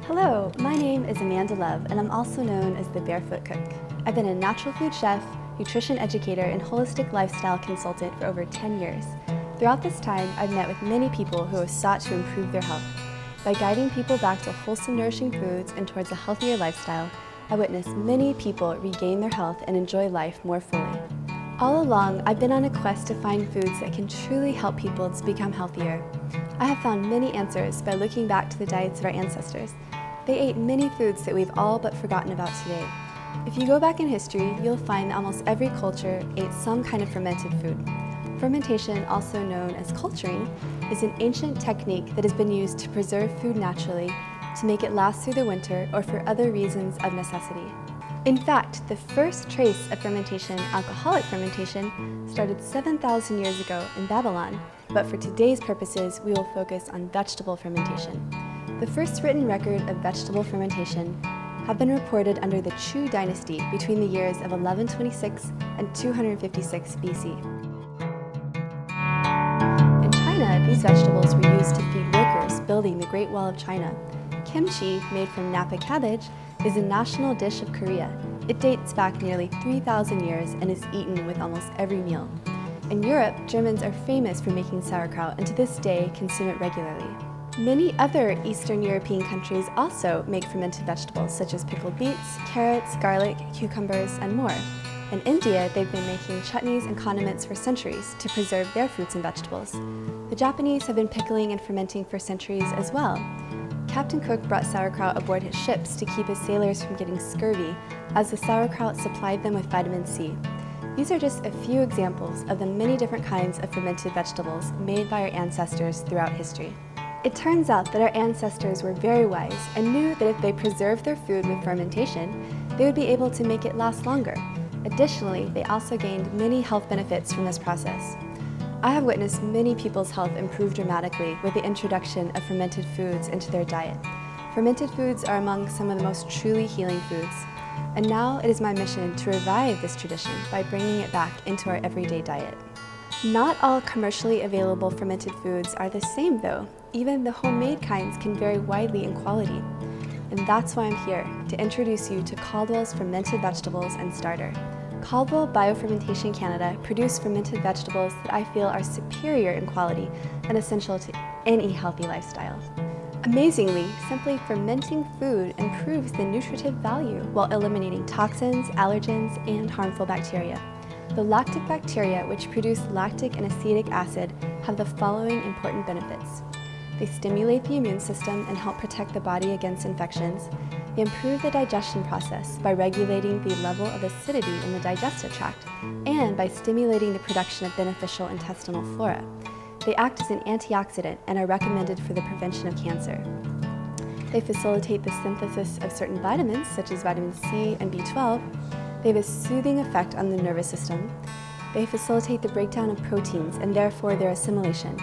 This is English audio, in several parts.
Hello, my name is Amanda Love, and I'm also known as the Barefoot Cook. I've been a natural food chef, nutrition educator, and holistic lifestyle consultant for over 10 years. Throughout this time, I've met with many people who have sought to improve their health. By guiding people back to wholesome, nourishing foods and towards a healthier lifestyle, I witnessed many people regain their health and enjoy life more fully. All along, I've been on a quest to find foods that can truly help people to become healthier. I have found many answers by looking back to the diets of our ancestors. They ate many foods that we've all but forgotten about today. If you go back in history, you'll find that almost every culture ate some kind of fermented food. Fermentation, also known as culturing, is an ancient technique that has been used to preserve food naturally, to make it last through the winter, or for other reasons of necessity. In fact, the first trace of fermentation, alcoholic fermentation, started 7,000 years ago in Babylon, but for today's purposes, we will focus on vegetable fermentation. The first written record of vegetable fermentation have been reported under the Chu dynasty between the years of 1126 and 256 BC. In China, these vegetables were used to feed workers building the Great Wall of China. Kimchi, made from Napa cabbage, is a national dish of Korea. It dates back nearly 3,000 years and is eaten with almost every meal. In Europe, Germans are famous for making sauerkraut and to this day consume it regularly. Many other Eastern European countries also make fermented vegetables such as pickled beets, carrots, garlic, cucumbers, and more. In India, they've been making chutneys and condiments for centuries to preserve their fruits and vegetables. The Japanese have been pickling and fermenting for centuries as well. Captain Cook brought sauerkraut aboard his ships to keep his sailors from getting scurvy, as the sauerkraut supplied them with vitamin C. These are just a few examples of the many different kinds of fermented vegetables made by our ancestors throughout history. It turns out that our ancestors were very wise and knew that if they preserved their food with fermentation, they would be able to make it last longer. Additionally, they also gained many health benefits from this process. I have witnessed many people's health improve dramatically with the introduction of fermented foods into their diet. Fermented foods are among some of the most truly healing foods. And now it is my mission to revive this tradition by bringing it back into our everyday diet. Not all commercially available fermented foods are the same though. Even the homemade kinds can vary widely in quality. And that's why I'm here, to introduce you to Caldwell's fermented vegetables and starter. Caldwell Biofermentation Canada produce fermented vegetables that I feel are superior in quality and essential to any healthy lifestyle. Amazingly, simply fermenting food improves the nutritive value while eliminating toxins, allergens, and harmful bacteria. The lactic bacteria, which produce lactic and acetic acid, have the following important benefits. They stimulate the immune system and help protect the body against infections. They improve the digestion process by regulating the level of acidity in the digestive tract and by stimulating the production of beneficial intestinal flora. They act as an antioxidant and are recommended for the prevention of cancer. They facilitate the synthesis of certain vitamins such as vitamin C and B12. They have a soothing effect on the nervous system. They facilitate the breakdown of proteins and therefore their assimilation.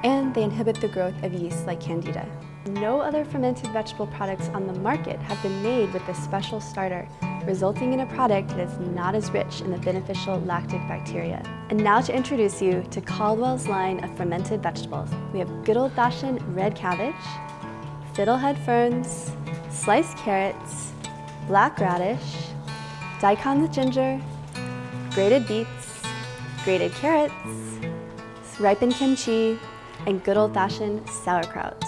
And they inhibit the growth of yeast like Candida. No other fermented vegetable products on the market have been made with this special starter, resulting in a product that is not as rich in the beneficial lactic bacteria. And now to introduce you to Caldwell's line of fermented vegetables. We have good old-fashioned red cabbage, fiddlehead ferns, sliced carrots, black radish, daikon with ginger, grated beets, grated carrots, ripened kimchi, and good old-fashioned sauerkraut.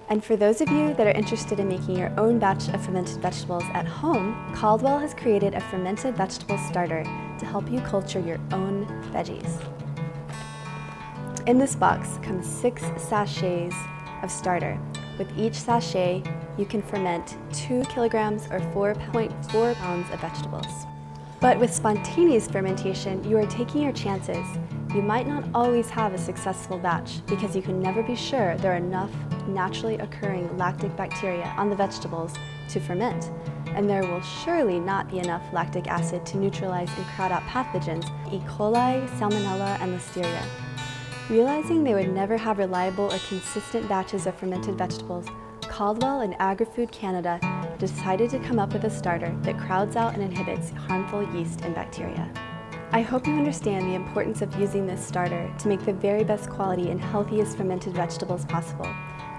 And for those of you that are interested in making your own batch of fermented vegetables at home, Caldwell has created a fermented vegetable starter to help you culture your own veggies. In this box comes 6 sachets of starter. With each sachet, you can ferment 2 kilograms or 4.4 pounds of vegetables. But with spontaneous fermentation, you are taking your chances. You might not always have a successful batch because you can never be sure there are enough naturally occurring lactic bacteria on the vegetables to ferment, and there will surely not be enough lactic acid to neutralize and crowd out pathogens, E. coli, Salmonella, and Listeria. Realizing they would never have reliable or consistent batches of fermented vegetables, Caldwell and Agri-Food Canada decided to come up with a starter that crowds out and inhibits harmful yeast and bacteria. I hope you understand the importance of using this starter to make the very best quality and healthiest fermented vegetables possible.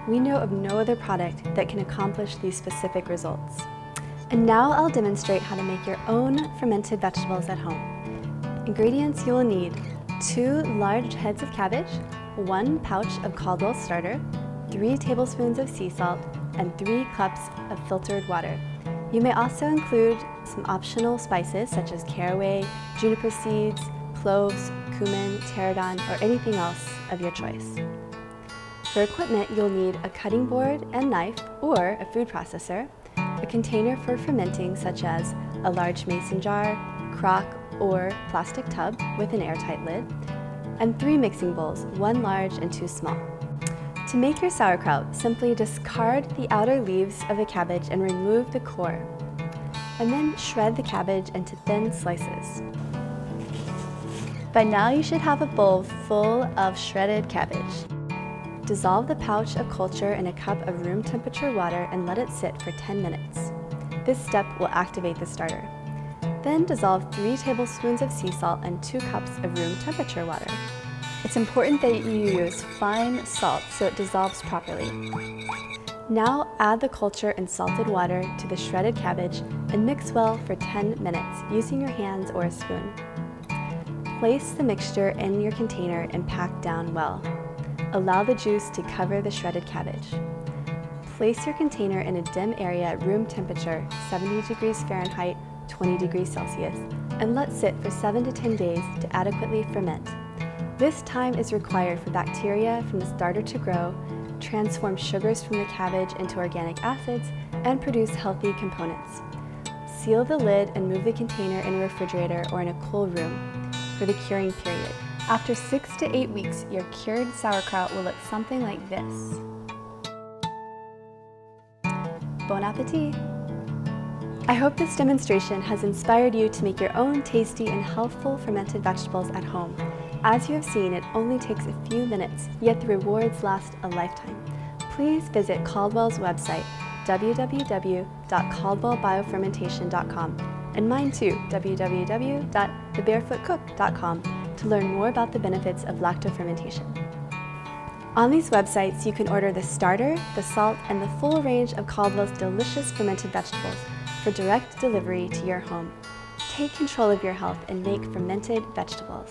We know of no other product that can accomplish these specific results. And now I'll demonstrate how to make your own fermented vegetables at home. Ingredients you will need: 2 large heads of cabbage, 1 pouch of Caldwell starter, 3 tablespoons of sea salt, and 3 cups of filtered water. You may also include some optional spices such as caraway, juniper seeds, cloves, cumin, tarragon, or anything else of your choice. For equipment, you'll need a cutting board and knife or a food processor, a container for fermenting such as a large mason jar, crock, or plastic tub with an airtight lid, and 3 mixing bowls, 1 large and 2 small. To make your sauerkraut, simply discard the outer leaves of the cabbage and remove the core, and then shred the cabbage into thin slices. By now you should have a bowl full of shredded cabbage. Dissolve the pouch of culture in a cup of room temperature water and let it sit for 10 minutes. This step will activate the starter. Then dissolve 3 tablespoons of sea salt and 2 cups of room temperature water. It's important that you use fine salt so it dissolves properly. Now add the culture and salted water to the shredded cabbage and mix well for 10 minutes using your hands or a spoon. Place the mixture in your container and pack down well. Allow the juice to cover the shredded cabbage. Place your container in a dim area at room temperature, 70 degrees Fahrenheit, 20 degrees Celsius, and let sit for 7 to 10 days to adequately ferment. This time is required for bacteria from the starter to grow, transform sugars from the cabbage into organic acids, and produce healthy components. Seal the lid and move the container in a refrigerator or in a cool room for the curing period. After 6 to 8 weeks, your cured sauerkraut will look something like this. Bon appetit! I hope this demonstration has inspired you to make your own tasty and healthful fermented vegetables at home. As you have seen, it only takes a few minutes, yet the rewards last a lifetime. Please visit Caldwell's website, www.caldwellbiofermentation.com, and mine too, www.thebarefootcook.com, to learn more about the benefits of lacto fermentation. On these websites, you can order the starter, the salt, and the full range of Caldwell's delicious fermented vegetables for direct delivery to your home. Take control of your health and make fermented vegetables.